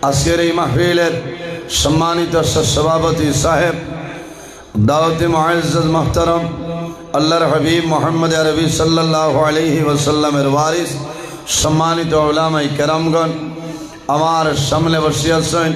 আজকের এই মাহফিলের সম্মানিত সভাপতি সাহেব দাওয়াতে মুআজ্জাজ মুহতারাম আল্লাহর হাবিব মুহাম্মদ আরবি সাল্লাল্লাহু আলাইহি ওয়াসাল্লামের ওয়ারিস সম্মানিত উলামায়ে কেরামগণ, আমার সামনে বসে আছেন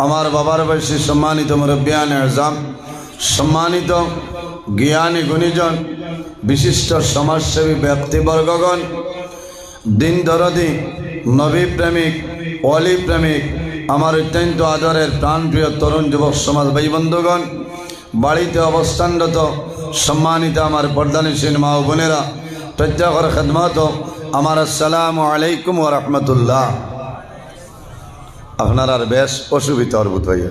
আমার বাবার বয়সী সম্মানিত মুরব্বিয়ান আযম, সম্মানিত জ্ঞানী গুণীজন, বিশিষ্ট সমাজসেবী ব্যক্তিবর্গগণ, দিন দরদি, নবী প্রেমিক, ওয়ালি প্রেমিক, আমার অত্যন্ত আদরের প্রাণপ্রিয় তরুণ যুবক সমাজ ভাই বন্ধুগণ, বাড়িতে অবস্থানরত সম্মানিত আমার পর্দানিসীন মা ও বোনেরা, প্রত্যেকের খেদমত আমার আসসালামু আলাইকুম ওয়া রাহমাতুল্লাহ। আপনারা বেশ অসুবিধা অর্বুত হইয়া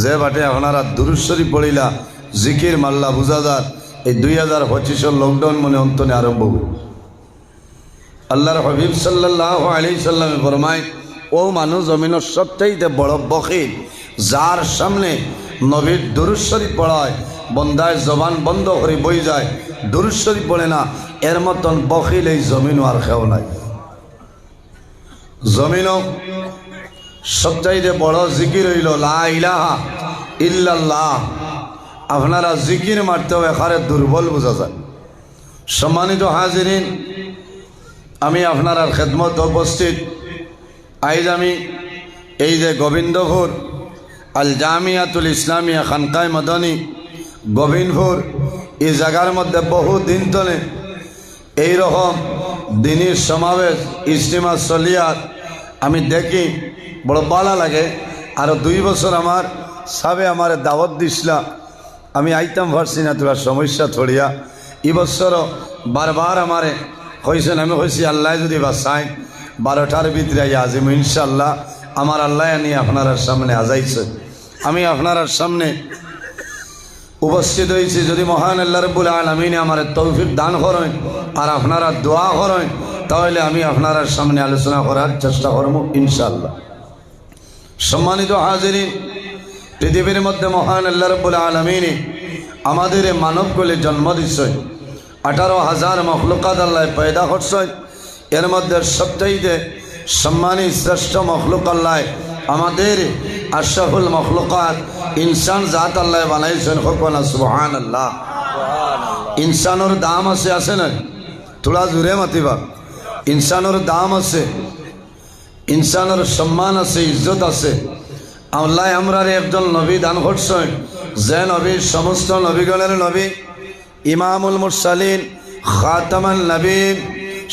যে বাটে আপনারা দুরূদ শরীফ পড়িলা, জিকির মাল্লা বুঝাদার এই 2025 লকডাউন মনে অন্তনে আরম্ভ হল। আল্লাহর হাবিব সাল্লাল্লাহু আলাইহি সাল্লামে ফরমায়, ও মানুষ জমিনের সবচাইতে বড় বখিল যার সামনে নবীর দুরূদ শরীফ পড়ায় বন্দায় জবান বন্ধ করে বই যায়, দুরূদ শরীফ পড়ে না, এর মতন বখিল এই জমিনও আর কেউ নাই। জমিনও সবচাইতে বড় জিকির হইল লা ইলাহা ইল্লাল্লাহ। আপনারা জিকির মারতেও এখানে দুর্বল বোঝা যায়। সম্মানিত হাজিরিন, আমি আপনার খেদমত উপস্থিত। আজ আমি এই যে গোবিন্দপুর আল জামিয়াতুল ইসলামিয়া খানকায় মদনী গোবিন্দপুর এই জায়গার মধ্যে বহু দিন ধরে এইরকম দিনের সমাবেশ ইজতিমা চলিয়ার আমি দেখি, বড় ভালো লাগে। আরও 2 বছর আমার সাবে আমার দাওয়াত দিছিলা, আমি আইতাম পারছি না, তোরা সমস্যা ছড়িয়া এবছরও বারবার আমারে কইছেন, আমি কইছি আল্লাহ যদি বাসাই 12টার ভিতরে আজিম ইনশাল্লাহ। আমার আল্লাহ নিয়ে আপনার সামনে আজাইছে, আমি আপনার সামনে উপস্থিত হয়েছি। যদি মহান আল্লাহ রাব্বুল আলামিন আমার তৌফিক দান করেন আর আপনারা দোয়া করেন, তাহলে আমি আপনার সামনে আলোচনা করার চেষ্টা করব ইনশাল্লাহ। সম্মানিত হাজিরিন, পৃথিবীর মধ্যে মহান আল্লাহ রাব্বুল আলামিন আমাদের মানবকুলে জন্ম দিচ্ছেন। 18,000 মখলুকাত আল্লাহ পয়দা করছেন। এর মধ্যে সবচাইতে সম্মানী শ্রেষ্ঠ মখলুক আল্লাহ আমাদের আশরাফুল মখলুকাত ইনসান জাত আল্লাহ বানাইছেন। সকল সুবহানাল্লাহ। ইনসানোর দাম আছে না? থোড়া জোরে মাতিবা। ইনসানোর দাম আছে, ইনসানোর সম্মান আছে, ইজ্জত আছে। আল্লাহ আমরার একজন নবী দান করছেন, যে নবী সমস্ত নবীগণের নবী, ইমামুল মুরসালিন, খাতামুন নবীন,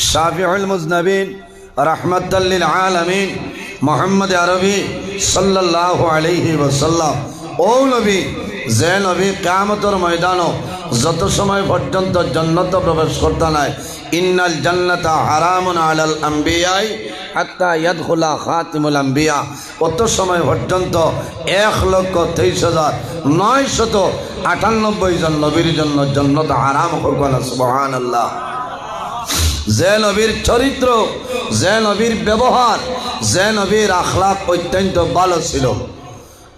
শাফিউল মুজনবিন, রাহমাতাল লিল আলামিন, মুহাম্মদ আরবি সাল্লাল্লাহু আলাইহি ওয়াসাল্লাম। ও নবী, যে নবী কিয়ামতের ময়দানও যত সময় পর্যন্ত জান্নাত প্রবেশ করতে নাই, ইন্নাল জান্নাতা হারামুন আলাল আম্বিয়াই হাত্তা ইয়াদখুলা খাতিমুল আম্বিয়া, কত সময় পর্যন্ত 1,23,998 জন নবীর জন্য জান্নাত হারাম করবেন। সুবহানাল্লাহ। যে নবীর চরিত্র, যে নবীর ব্যবহার, যে নবীর আখলাক অত্যন্ত ভালো ছিল,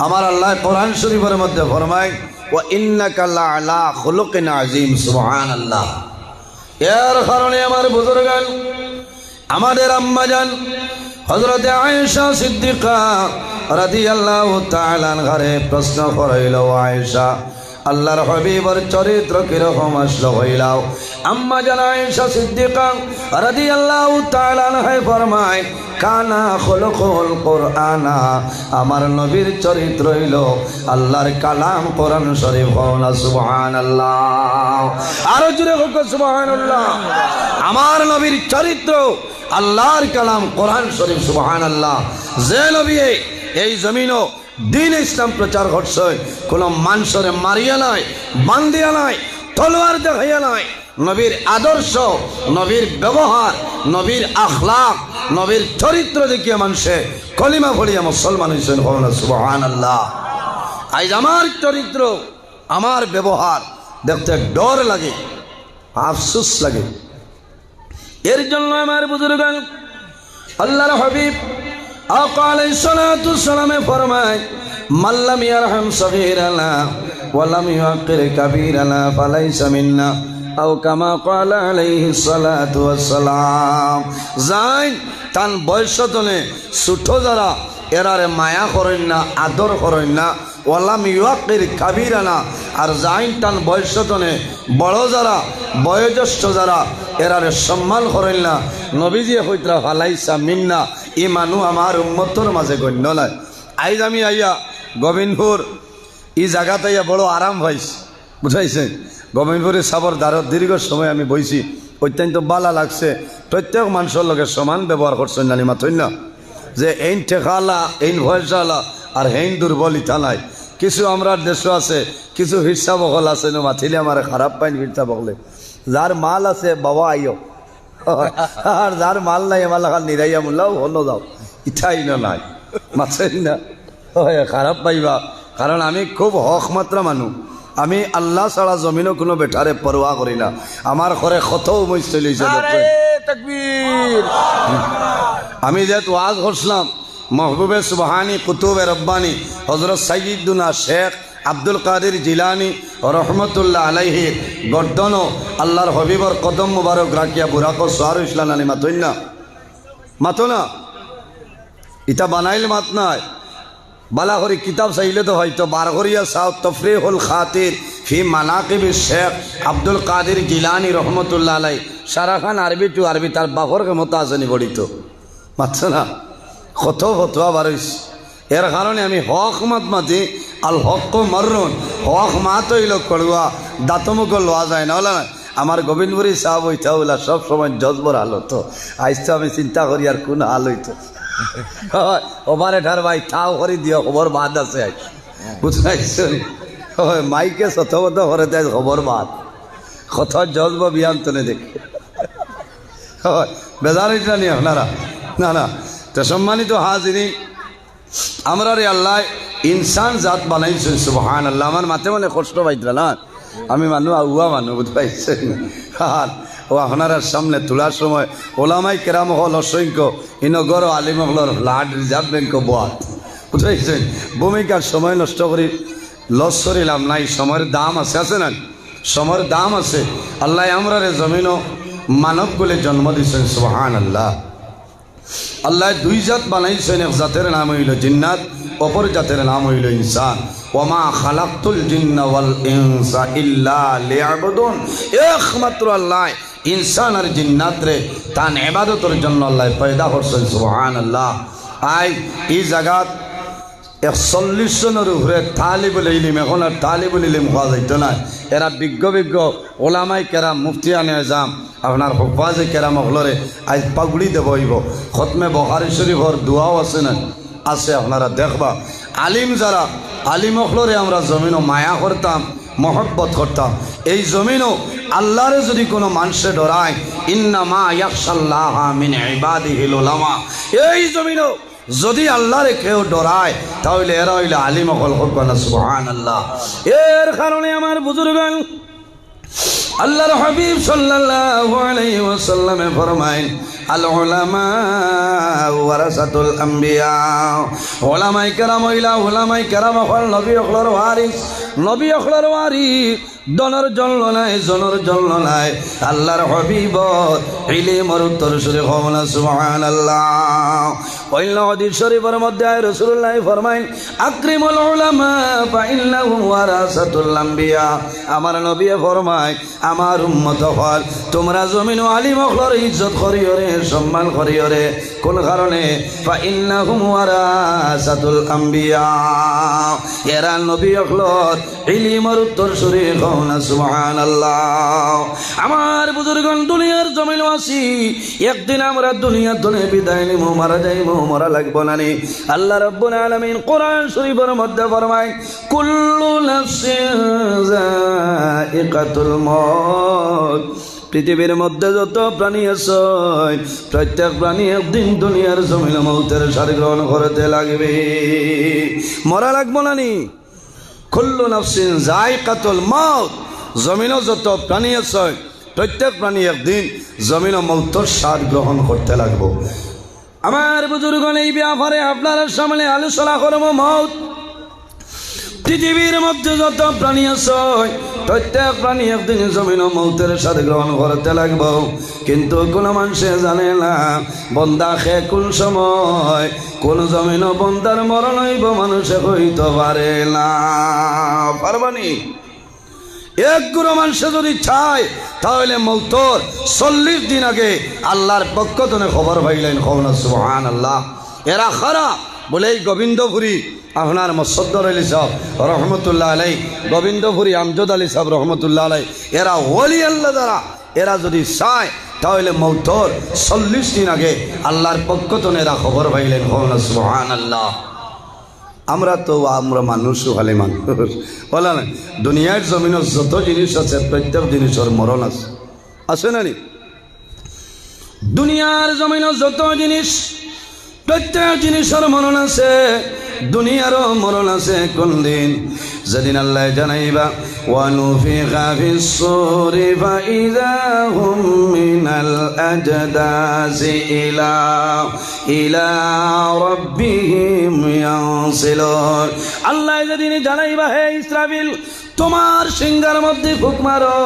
আমার আল্লাহ কোরআন শরীফের মধ্যে ফরমায়, ওয়া ইন্নাকা লাআলা খুলুকিন আযীম। সুবহানাল্লাহ। এর কারণে আমার বুজুর্গান, আমাদের আম্মাজান হযরতে আয়েশা সিদ্দিকা রাদিয়াল্লাহু তাআলা আনহারে প্রশ্ন করাইল, আয়েশা, আল্লাহর হাবিবের চরিত্র কিরকম আসলো হইলাও? আম্মা জান আয়েশা সিদ্দিকা রাদিয়াল্লাহু তাআলা আনহা ফরমায়, কানা খুলুকুল কুরআনা, আমার নবীর চরিত্র হইল আল্লাহর কালাম কোরআন শরীফ। না সুবহানাল্লাহ। আরো জোরে হোক সুবহানাল্লাহ। আমার নবীর চরিত্র আল্লাহর কালাম কোরআন শরীফ। সুবহানাল্লাহ। যে নবী এই জমিনও দিন ইসলাম প্রচার করছে, কোনো মানুষরে মারিয়া নাই, বান্ধিয়া নাই, তলোয়ার দেখাইয়া নাই, নবীর আদর্শ, নবীর ব্যবহার, নবীর আখলাক, নবীর চরিত্র দেখিয়ে মানুষে কলিমা পড়িয়া মুসলমান হয়েছেন। সুবহানাল্লাহ। আজ আমার চরিত্র, আমার ব্যবহার দেখতে ডর লাগে, আফসোস লাগে। এর জন্য আমার বুজুর্গান, আল্লাহর হাবিব আকা আলাইহিস সালাতু সালামে ফরমায়, মাল্লাম ইয়ারহাম সগীরানা ওয়া লাম ইউকির কাবীরানা ফালাইসা মিন্না। আও কামা ক্বালা আলাইহিস সালাতু ওয়াস সালাম। যাই তান বয়সতনে ছোট যারা এরারে মায়া করেন না, আদর করেন না, ওয়ালাম ইউকির কাবিরানা। আর যাইন টান বয়সতনে বড় যারা বয়োজ্যেষ্ঠ যারা এরারে সম্মান করেন না। নবীজিয়ে কইতরা ফালাইসা মিন্না, ই মানুষ আমার উম্মতর মাঝে গণ্য নয়। আইজ আমি আইয়া গোবিন্দপুর ই জায়গাতে আইয়া বড় আরাম পাইছি, বুঝাইছে। গোবিন্দপুরের সাবর দ্বারত দীর্ঘ সময় আমি বইছি, অত্যন্ত বালা লাগছে। প্রত্যেক মানুষের লগে সমান ব্যবহার করছেন নানি মাথই না, যে এইন ঠেকালা এইন ভয়সালা আর হেইন দুর্বল ইথা নাই। কিছু আমরা দেশও আছে, কিছু হিরসা বকল আছে নো মাথিলে আমার খারাপ পাইন হিরসা বকলে। যার মাল আছে বাবা আইও, আর যার মাল নাই আমার লাগাল নিরাইয়া মোল্লাও হলো যাও, ইথাই না নাই মাছেন না খারাপ পাইবা। কারণ আমি খুব হক মাত্রা মানুষ, আমি আল্লাহ ছাড়া জমিনও কোনো বেটারে পরোয়া করি না। আমার ঘরে কত মই চলিছে। আমি যেহেতু ওয়াজ করছিলাম महबूबे सुबहानी कुतुब रब्बानी हजरत सैयदुना शेख আব্দুল কাদের জিলানি রহমতুল্লাহ আলাইহি গর্দনো আল্লাহর হবিবর কদম মুবারক রাখিয়া বুড়াকো সোয়ার ইসলাম আলী মাতইন না, মাতো না, ইটা বানাইল মাত নাই। বালা করি কিতাব চাইলে তো হয়তো বারঘরিয়া সাউ তফরিহুল খাতির ফি মানাকিব শেখ আব্দুল কাদের জিলানি রহমতুল্লাহ আলাই। সারা খান আরবি টু আরবি, তার বাফর ক্ষমতা আসেনি বড়িত, মাতছে না, কত ফতোয়া বারইস। এর কারণে আমি হক মাত মাতি, আল হক মরণ, হক মাত হইল কড়ুয়া, দাঁতমুখ লওয়া যায় না, ওলা না। আমার গোবিন্দপুরি সাহেব হইতা ওলা সব সময় জজবর হাল হতো। আজ তো আমি চিন্তা করি আর কোন হাল হইতো। ওভার এঠার ভাই তাও করে দিও, খবর বাদ আছে আজ, বুঝাইছ। মাইকে শতবদ্ধ করে দেয় খবর বাদ, কত জজব বিয়ান তো দেখে বেজারিটা নিয়ে আপনারা না না। তো সম্মানিত হাজিরিন, আমরা রে আল্লাহ ইনসান জাত বানাইছেন, সুবহানাল্লাহ। আমার মাথে মানে কষ্ট পাইতরা না, আমি মানুষ আগুয়া মানুষ, বুঝ পাইছেন। আর ও আপনার সামনে তোলার সময় ওলামাই কেরাম হল অসংখ্য, ইনগর আলিম হলর লাড রিজার্ভ ব্যাংক বোয়াত, বুঝাইছেন। ভূমিকার সময় নষ্ট করি লস করিলাম নাই, সময়ের দাম আছে, আছে না, সময়ের দাম আছে। আল্লাহ আমরা রে জমিনও মানব বলে জন্ম দিচ্ছেন, সুবহানাল্লাহ। আল্লাহ দুই জাত বানাইছেন, এক জাতের নাম হইল জিন্নাত, অপর জাতের নাম হইল ইনসান। ওমা খালাকতুল জিন্না ওয়াল ইনসা ইল্লা লিয়াবুদুন। একমাত্র আল্লাহ ইনসান আর জিন্নাত রে তান ইবাদতের জন্য আল্লাহ পয়দা করছেন, সুবহানাল্লাহ। আই এই জায়গাত 41 জনের উপরে তালিবুল ইলম, এখন আর তালিবুল ইলম হওয়া যাইত না। এরা বিজ্ঞ ওলামাই কেরাম, মুফতিয়ানে আজম, আপনার হুফাজে কেরাম হলরে আজ পাগুড়ি দেব হইব। খতমে বুখারী শরীফর দোয়াও আছে না, আছে, আপনারা দেখবা। আলিম যারা আলিম হলরে আমরা জমিনও মায়া করতাম, মহব্বত করতাম। এই জমিনও আল্লাহরে যদি কোনো মানুষে ডরায়, ইন্নামা ইয়াখশাল্লাহা মিন ইবাদিহিল উলামা, এই জমিনও যদি আল্লাহরে কেউ ডরায় তাহলে এরা হইলে আলিম হল, সুবহানাল্লাহ। এর কারণে আমার বুজুর্গান আল্লাহর হাবিব সাল্লাল্লাহু আলাইহি ওয়াসাল্লামে ফরমায়েন, আল উলামা ওয়ারাসাতুল আম্বিয়া। উলামায়ে কেরাম হইলা, উলামায়ে কেরাম হল নবী হলর ওয়ারিস, নবী হলর ওয়ারিস। দনের জন্য নাই, জনের জন্য নাই, আল্লাহর হাবিবর ইলমের উত্তর সুরে হওনা, সুবহানাল্লাহ। কইল হাদিস শরীফের মধ্যে রাসূলুল্লাহ ফরমাইন, আকরিমুল উলামা ফা ইন্নাহুম ওয়ারাসাতুল আম্বিয়া। আমার নবী ফরমায়, আমার উম্মত হল তোমরা জমিন আলিম হলর ইজ্জত করিও রে, সম্মান করিও রে। কোন কারণে? ফা ইন্নাহুম ওয়ারাসাতুল আম্বিয়া, এরা নবী হলর ইলমের উত্তর সুরে হওনা, সুবহানাল্লাহ। আমার বুজুর্গণ দুনিয়ার জমিন আসি, একদিন আমরা দুনিয়া ধরে বিদায় নিব, মারা যাইব, মরা লাগবো না নি। আল্লাহ রাব্বুল আলামিন কোরআন শরীফের মধ্যে ফরমায়, কুল্লু নাফসিন যায়িকাতুল মউত। পৃথিবীর মধ্যে যত প্রাণী আছে, প্রত্যেক প্রাণী একদিন দুনিয়ার জমিন মৌতের সারি গ্রহণ করতে লাগবে, মরা লাগবো না নি। কুল্লু নাফসিন যায়িকাতুল মউত, জমিনও যত প্রাণী আছে প্রত্যেক প্রাণী একদিন জমিন ও মৌতের স্বাদ গ্রহণ করতে লাগবো। আমার বুজুর্গণ এই ব্যাপারে আপনার সামনে আলোচনা করব। মৌত পৃথিবীর মধ্যে যত প্রাণী আছে প্রত্যেক প্রাণী একদিন জমিন মৌতের সাথে গ্রহণ করতে লাগব, কিন্তু কোনো মানুষে জানে না বন্দা খে কোন সময় কোন জমিন বন্দার মরণ হইব মানুষে হইতে পারে না। পারবানি এক গুরু মানুষে যদি চায় তাহলে মৌতর 40 দিন আগে আল্লাহর পক্ষ থেকে খবর পাইলেন। কওনা সুবহানাল্লাহ। এরা খারাপ বলে এই গোবিন্দপুরী আপনার মসদ্দর আলী সাহেব রহমতুল্লাহ আলাই, গোবিন্দপুরী আমজদ আলী সাহেব রহমতুল্লাহ আলাই, এরা ওলি আল্লাহ দ্বারা এরা যদি চায় তাহলে মৌতর 40 দিন আগে আল্লাহর পক্ষ থেকে এরা খবর পাইলেন। কওনা সুবহানাল্লাহ। আমরা মানুষ ভালে মানুষ বলা না, দুনিয়ার জমিনের যত জিনিস আছে প্রত্যেক জিনিসের মরণ আছে, আছে না নি? দুনিয়ার জমিনের যত জিনিস প্রত্যেক জিনিসের মরণ আছে, দুনিয়ারও মরণ আছে। কোন দিন? যেদিন আল্লাহ জানাইবা ওয়ানুফিখা ফিস-সূরি ফাইযা হুম মিনাল আজদাসি ইলা রাব্বিহিম ইয়ানসিলুন। আল্লাহ যেদিন জানাইবা হে ইসরাফিল তোমার সিংহার মধ্যে ফুক মারো,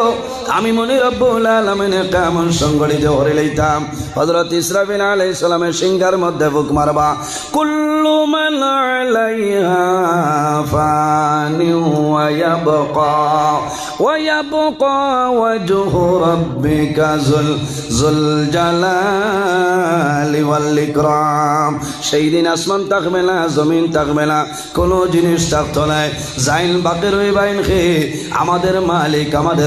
আমি মনে রব্বুল আলামিনের কামন সংগঠিত করে লইতাম। হযরত ইসরাফিল আলাইহিস সালামের সিংহার মধ্যে ফুক মারবা। কুল্লু মান আলাইহা ফানি ওয়া ইয়াবকা ওয়াজহু রাব্বিকা যুল জালালি ওয়াল ইকরাম। সেই দিন আসমান থাকবে না, জমিন থাকবে না, কোনো জিনিস থাকতো না। জাইন বাকি রইবাইন খে আমাদের মালিক আমাদের